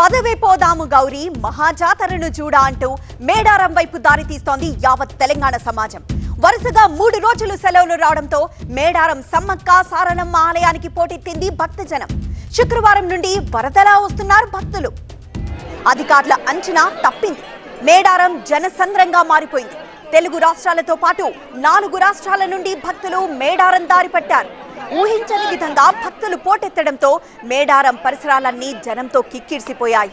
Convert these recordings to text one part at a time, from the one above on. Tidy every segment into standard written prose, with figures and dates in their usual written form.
పదవే పోదాము గౌరీ మహాజాతరను చూడా అంటూ మేడారం వైపు దారి తీస్తోంది యావత్ తెలంగాణ సమాజం. వరుసగా 3 రోజులు సెలవులు రావడంతో మేడారం సమ్మక్క సారలమ్మ ఆలయానికి పోటెత్తింది భక్తజనం. శుక్రవారం నుండి వరదలా వస్తున్నారు భక్తులు. అధికారుల అంచనా తప్పింది. మేడారం జనసంద్రంగా మారిపోయింది. తెలుగు రాష్ట్రాలతో పాటు 4 రాష్ట్రాల నుండి భక్తులు మేడారం దారి పట్టారు. ఊహించని విధంగా భక్తులు పోటెత్తడంతో మేడారం పరిసరాలన్నీ జనంతో కిక్కిరిసిపోయాయి.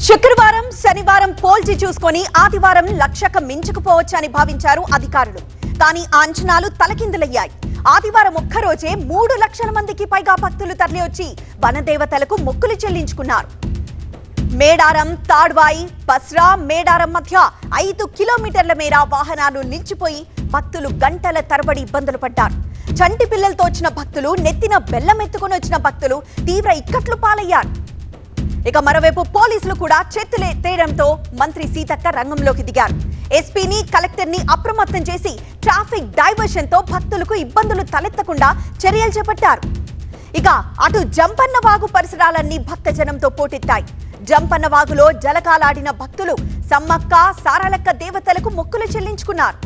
శుక్రవారం శనివారం పోల్చి చూసుకొని ఆదివారం లక్షకు మించుకుపోవచ్చని భావించారు అధికారులు. కానీ ఆ అంచనాలు తలకిందులయ్యాయి. ఆదివారం ఒక్కరోజే 3 లక్షల మందికి పైగా భక్తులు తరలివచ్చి వనదేవతలకు మొక్కులు చెల్లించుకున్నారు. మేడారం తాడ్వాయి బస్రా మేడారం మధ్య 5 కిలోమీటర్ల మేర వాహనాలు నిలిచిపోయి భక్తులు గంటల తరబడి ఇబ్బందులు పడ్డారు. చంటి పిల్లలతో వచ్చిన భక్తులు, నెత్తిన బెల్లం ఎత్తుకొని వచ్చిన భక్తులు తీవ్ర ఇక్కట్లు పాలయ్యారు. ఇక మరోవైపు పోలీసులు కూడా చేతులెత్తేయడంతో మంత్రి సీతక్క రంగంలోకి దిగారు. ఎస్పీని కలెక్టర్ని అప్రమత్తం చేసి ట్రాఫిక్ డైవర్షన్ తో భక్తులకు ఇబ్బందులు తలెత్తకుండా చర్యలు చేపట్టారు. ఇక అటు జంపన్న వాగు పరిసరాలన్నీ భక్తజనంతో పోటెత్తాయి. జంపన్న వాగులో జలకాలాడిన భక్తులు సమ్మక్క సారలక్క దేవతలకు మొక్కులు చెల్లించుకున్నారు.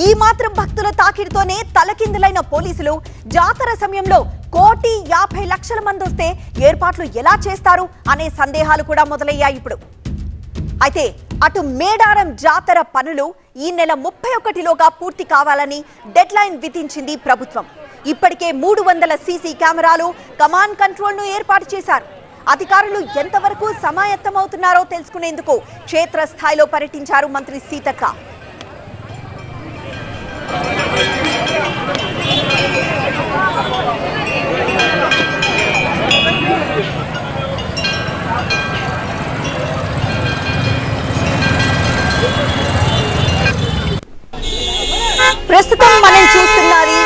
ఈ మాత్రం భక్తుల తాకిడితోనే తలకిందులైన పోలీసులు జాతర సమయంలో 1,50,00,000 మంది వస్తే ఏర్పాట్లు ఎలా చేస్తారు అనే సందేహాలు కూడా మొదలయ్యాయి ఇప్పుడు. అయితే అటు మేడారం జాతర పనులు ఈ నెల 31లోగా పూర్తి కావాలని డెడ్ లైన్ విధించింది ప్రభుత్వం. ఇప్పటికే 300 సీసీ కెమెరాలు, కమాండ్ కంట్రోల్ ను ఏర్పాటు చేశారు. అధికారులు ఎంతవరకు సమాయత్తమవుతున్నారో తెలుసుకునేందుకు క్షేత్రస్థాయిలో పర్యటించారు మంత్రి సీతక్క. ప్రస్తుతం మనం చూస్తున్నది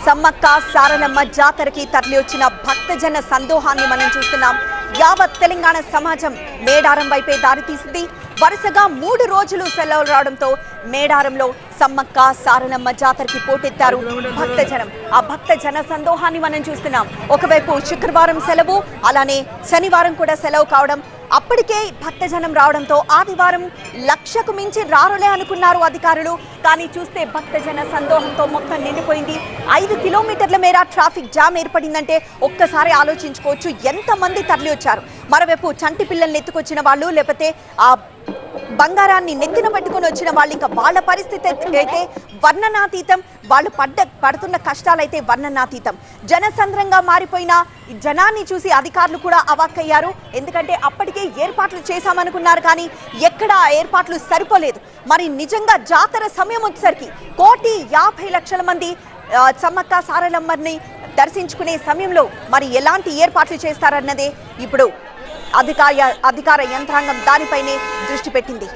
సమ్మక్క సారలమ్మ జాతరకి తరలి వచ్చిన భక్తజన సందోహాన్ని మనం చూస్తున్నాం. యావత్ తెలంగాణ సమాజం మేడారం వైపే దారి తీసింది. వరుసగా 3 రోజులు సెలవులు రావడంతో మేడారంలో సమ్మక్క సారలమ్మ జాతరకి పోటెత్తారు భక్తజనం. ఆ భక్తజన సందోహాన్ని మనం చూస్తున్నాం. ఒకవైపు శుక్రవారం సెలవు, అలానే శనివారం కూడా సెలవు కావడం, అప్పటికే భక్తజనం రావడంతో ఆదివారం లక్షకు మించి రారులే అనుకున్నారు అధికారులు. కానీ చూస్తే భక్తజన సందోహంతో మొత్తం నిండిపోయింది. 5 కిలోమీటర్ల మేర ట్రాఫిక్ జామ్ ఏర్పడిందంటే ఒక్కసారి ఆలోచించుకోవచ్చు ఎంతమంది తరలి వచ్చారు. మరోవైపు చంటి పిల్లల్ని ఎత్తుకొచ్చిన వాళ్ళు, లేకపోతే ఆ బంగారాన్ని నెత్తిన పెట్టుకుని వచ్చిన వాళ్ళు, ఇంకా వాళ్ళ పరిస్థితి అయితే వర్ణనాతీతం. వాళ్ళు పడుతున్న కష్టాలైతే వర్ణనాతీతం. జనసంద్రంగా మారిపోయిన జనాన్ని చూసి అధికారులు కూడా అవాక్కయ్యారు. ఎందుకంటే అప్పటికే ఏర్పాట్లు చేశామనుకున్నారు, కానీ ఎక్కడ ఏర్పాట్లు సరిపోలేదు. మరి నిజంగా జాతర సమయం వచ్చేసరికి 1,50,00,000 మంది సమ్మక్క సారలమ్మని దర్శించుకునే సమయంలో మరి ఎలాంటి ఏర్పాట్లు చేస్తారన్నదే ఇప్పుడు అధికార యంత్రాంగం దానిపైనే దృష్టి పెట్టింది.